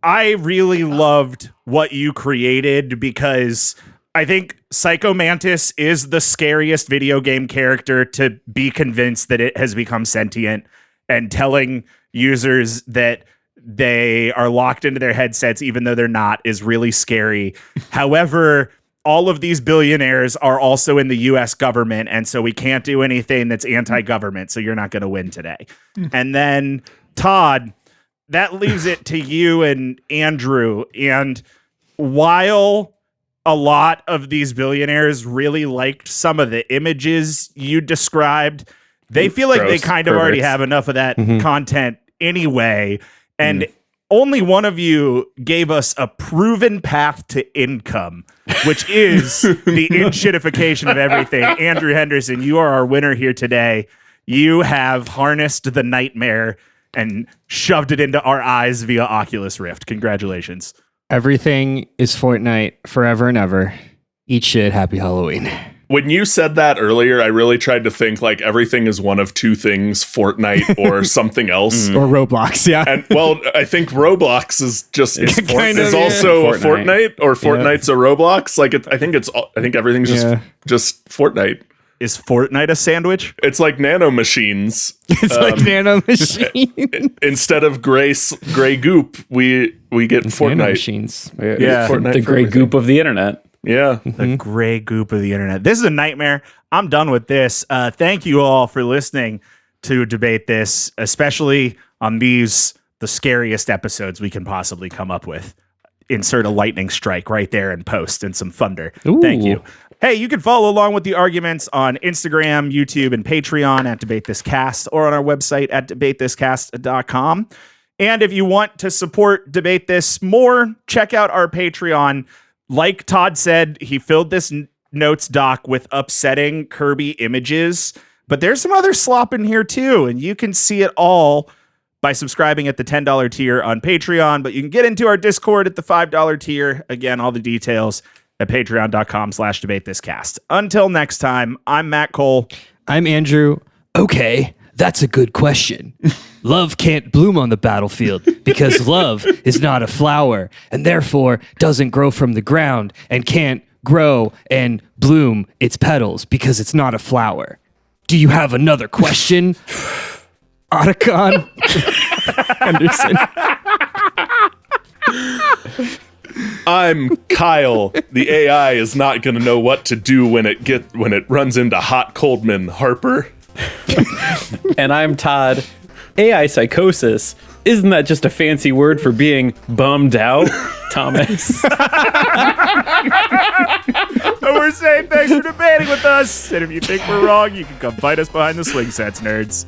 I really loved what you created because I think Psycho Mantis is the scariest video game character to be convinced that it has become sentient, and telling users that they are locked into their headsets even though they're not is really scary. However, all of these billionaires are also in the US government, and so we can't do anything that's anti-government, so you're not going to win today. And then, Todd, that leaves it to you and Andrew. And while a lot of these billionaires really liked some of the images you described, they feel like they kind of already have enough of that content anyway. And only one of you gave us a proven path to income, which is the in-shitification of everything. Andrew Henderson, you are our winner here today. You have harnessed the nightmare and shoved it into our eyes via Oculus Rift. Congratulations. Everything is Fortnite forever and ever. Eat shit. Happy Halloween. When you said that earlier, I really tried to think like everything is one of 2 things, Fortnite or something else. Or Roblox, yeah. And well, I think Roblox is just is of, also Fortnite, or Fortnite's a Roblox. Like I think everything's just Fortnite. Is Fortnite a sandwich? It's like nanomachines. It's like nanomachine. Instead of gray goop, we get Fortnite. Nanomachines. Yeah. Fortnite The for gray everything. goop of the internet. Yeah. The gray goop of the internet. This is a nightmare. I'm done with this. Thank you all for listening to Debate This, especially on these, the scariest episodes we can possibly come up with. Insert a lightning strike right there in post and some thunder. Ooh. Thank you. Hey, you can follow along with the arguments on Instagram, YouTube, and Patreon at Debate This Cast, or on our website at debatethiscast.com. And if you want to support Debate This more, check out our Patreon. Like Todd said, he filled this notes doc with upsetting Kirby images, but there's some other slop in here too, and you can see it all by subscribing at the $10 tier on Patreon, but you can get into our Discord at the $5 tier. Again, all the details at patreon.com/debatethiscast. Until next time, I'm Matt Cole. I'm Andrew. Okay, that's a good question. Love can't bloom on the battlefield because love is not a flower and therefore doesn't grow from the ground and can't grow and bloom its petals because it's not a flower. Do you have another question? Otacon Anderson. I'm Kyle. The AI is not going to know what to do when it runs into Hot Coldman Harper. And I'm Todd. AI psychosis. Isn't that just a fancy word for being bummed out, Thomas? And we're saying thanks for debating with us. And if you think we're wrong, you can come fight us behind the swing sets, nerds.